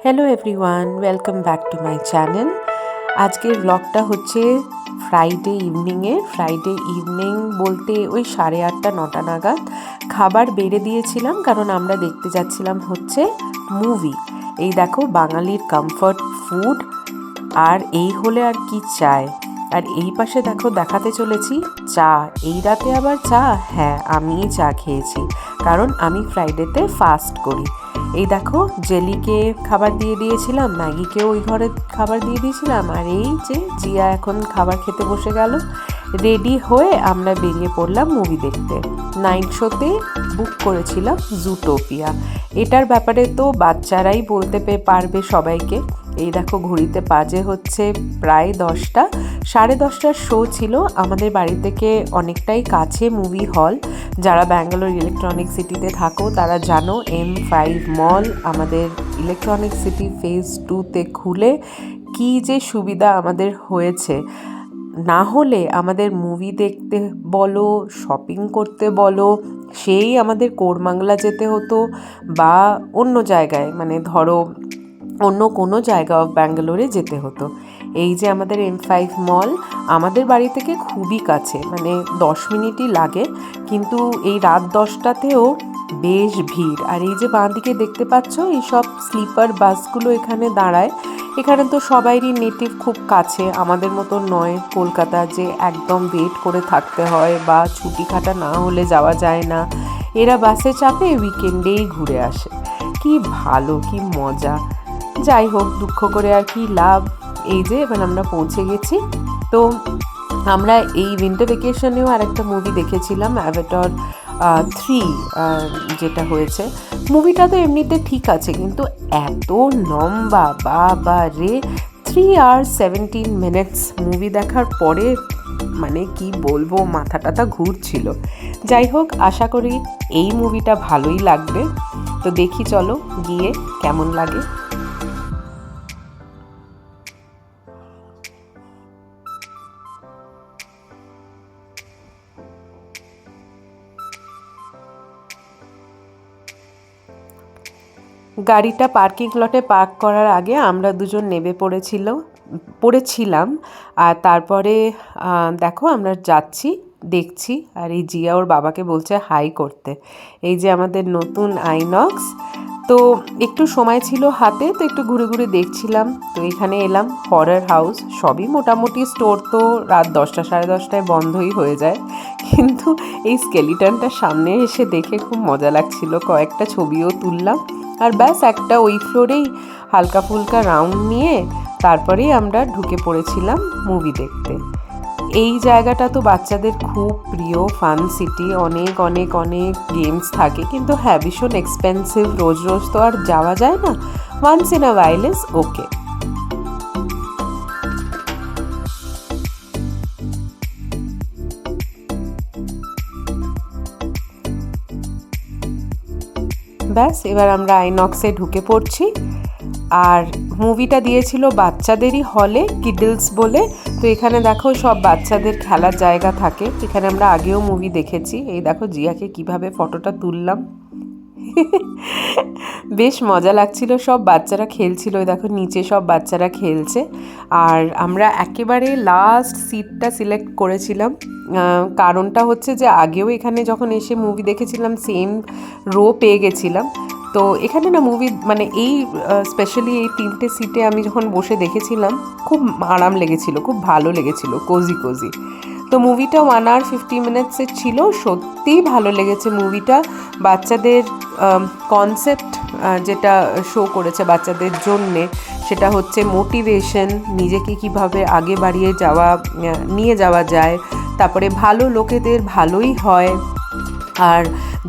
Hello everyone, welcome back to my channel. আজকের ব্লগটা হচ্ছে ফ্রাইডে ইভিনিং বলতে ওই 8:30 9টা নাগাদ খাবার বেড়ে দিয়েছিলাম, কারণ আমরা দেখতে যাচ্ছিলাম হচ্ছে মুভি। এই দেখো বাঙালির কমফর্ট ফুড, আর এই হলে আর কি চাই। আর এই পাশে দেখো দেখাতে চলেছি চা। এই রাতে আবার চা? হ্যাঁ, আমিই চা খেয়েছি, কারণ আমি ফ্রাইডেতে ফাস্ট করি। এই দেখো জেলিকে খাবার দিয়ে দিয়েছিলাম, ম্যাগিকেও ওই ঘরে খাবার দিয়ে দিয়েছিলাম, আর এই যে জিয়া এখন খাবার খেতে বসে গেল। রেডি হয়ে আমরা বেরিয়ে পড়লাম মুভি দেখতে। নাইট শোতে বুক করেছিলাম জুটোপিয়া। এটার ব্যাপারে তো বাচ্চারাই বলতে পারবে সবাইকে। এই দেখো ঘড়িতে বাজে হচ্ছে প্রায় 10টা, 10:30টার শো ছিল। আমাদের বাড়ি থেকে অনেকটাই কাছে মুভি হল। যারা ব্যাঙ্গালোর ইলেকট্রনিক সিটিতে থাকো তারা জানো, M5 মল আমাদের ইলেকট্রনিক সিটি ফেজ 2তে খুলে কি যে সুবিধা আমাদের হয়েছে। না হলে আমাদের মুভি দেখতে বলো, শপিং করতে বলো, সেই আমাদের কোরমাংলা যেতে হতো বা অন্য জায়গায়, মানে ধরো অন্য কোনো জায়গা অফ ব্যাঙ্গালোরে যেতে হতো। এই যে আমাদের M5 মল আমাদের বাড়ি থেকে খুবই কাছে, মানে 10 মিনিটই লাগে, কিন্তু এই রাত 10টাতেও বেশ ভিড়। আর এই যে বাঁ দিকে দেখতে পাচ্ছ এইসব স্লিপার বাসগুলো এখানে দাঁড়ায়। এখানে তো সবাইরই নেটিভ খুব কাছে, আমাদের মতো নয় কলকাতা যে একদম ওয়েট করে থাকতে হয় বা ছুটি খাটা না হলে যাওয়া যায় না। এরা বাসে চাপে উইকেন্ডেই ঘুরে আসে। কি ভালো, কি মজা। যাই হোক, দুঃখ করে আর কি লাভ। এই যে এবার আমরা পৌঁছে গেছি। তো আমরা এই উইন্টার ভ্যাকেশনেও আরেকটা মুভি দেখেছিলাম, অ্যাভাটার 3 যেটা হয়েছে। মুভিটা তো এমনিতে ঠিক আছে, কিন্তু এত লম্বা, বাবা রে, 3 hours 17 minutes মুভি দেখার পরে মানে কি বলবো, মাথা টাথা ঘুরছিল। যাই হোক, আশা করি এই মুভিটা ভালোই লাগবে। তো দেখি চলো গিয়ে কেমন লাগে। গাড়িটা পার্কিং লটে পার্ক করার আগে আমরা দুজন নেমে পড়েছিলাম। আর তারপরে দেখো আমরা যাচ্ছি, দেখছি, আর এই জিয়া ওর বাবাকে বলছে হাই করতে। এই যে আমাদের নতুন আইনক্স। তো একটু সময় ছিল হাতে, তো একটু ঘুরে ঘুরে দেখছিলাম। তো এখানে এলাম হরর হাউস। সবই মোটামুটি স্টোর তো রাত 10টা 10:30টায় বন্ধই হয়ে যায়, কিন্তু এই স্কেলিটনটা সামনে এসে দেখে খুব মজা লাগছিল। কয়েকটা ছবিও তুললাম। আর ব্যাস একটা ওই ফ্লোরেই হালকা ফুলকা রাউন্ড নিয়ে তারপরেই আমরা ঢুকে পড়েছিলাম মুভি দেখতে। এই জায়গাটা তো বাচ্চাদের খুব প্রিয় ফান সিটি, অনেক অনেক অনেক গেমস থাকে, কিন্তু হ্যাঁ ভীষণ এক্সপেন্সিভ, রোজ রোজ তো আর যাওয়া যায় না। Once in a while is okay. ব্যাস এবার আমরা আইনক্সে ঢুকে পড়ছি। আর মুভিটা দিয়েছিল বাচ্চাদেরই হলে, কিডলস বলে। তো এখানে দেখো সব বাচ্চাদের খেলার জায়গা থাকে। এখানে আমরা আগেও মুভি দেখেছি। এই দেখো জিয়াকে কিভাবে ফটোটা তুললাম। বেশ মজা লাগছিল, সব বাচ্চারা খেলছিল। ওই দেখো নিচে সব বাচ্চারা খেলছে। আর আমরা একেবারে লাস্ট সিটটা সিলেক্ট করেছিলাম। কারণটা হচ্ছে যে আগেও এখানে যখন এসে মুভি দেখেছিলাম সেম রো পেয়ে গেছিলাম। তো এখানে না মুভি মানে এই স্পেশালি এই 3টে সিটে আমি যখন বসে দেখেছিলাম খুব আরাম লেগেছিল, খুব ভালো লেগেছিল, কোজি কোজি। তো মুভিটা 1 hour 50 minutes ছিল। সত্যিই ভালো লেগেছে মুভিটা। বাচ্চাদের কনসেপ্ট যেটা শো করেছে বাচ্চাদের জন্যে, সেটা হচ্ছে মোটিভেশন, নিজেকে কিভাবে আগে বাড়িয়ে নিয়ে যাওয়া যায়। তারপরে ভালো লোকেদের ভালোই হয়, আর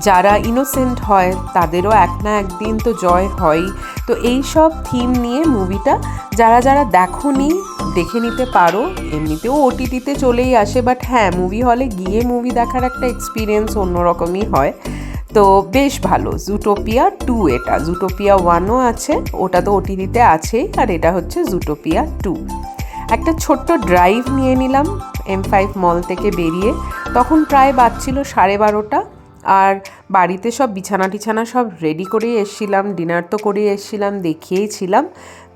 যারা ইনোসেন্ট হয় তাদেরও এক না একদিন তো জয় হয়। তো এই সব থিম নিয়ে মুভিটা। যারা যারা দেখোনি দেখে নিতে পারো, এমনিতেও OTTতে চলেই আসে, বাট হ্যাঁ মুভি হলে গিয়ে মুভি দেখার একটা এক্সপিরিয়েন্স অন্যরকমই হয়। তো বেশ ভালো। জুটোপিয়া 2 এটা। জুটোপিয়া 1ও আছে, ওটা তো OTTতে আছেই, আর এটা হচ্ছে জুটোপিয়া 2। একটা ছোট্ট ড্রাইভ নিয়ে নিলাম M5 মল থেকে বেরিয়ে। তখন প্রায় বাজছিল 12:30, আর বাড়িতে সব বিছানা টিছানা সব রেডি করেই এসেছিলাম, ডিনার তো করেই এসেছিলাম, দেখিয়েইছিলাম।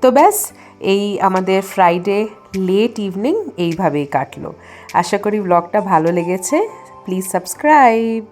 তো ব্যাস এই আমাদের ফ্রাইডে লেট ইভিনিং এইভাবেই কাটলো। আশা করি ব্লগটা ভালো লেগেছে। Please subscribe.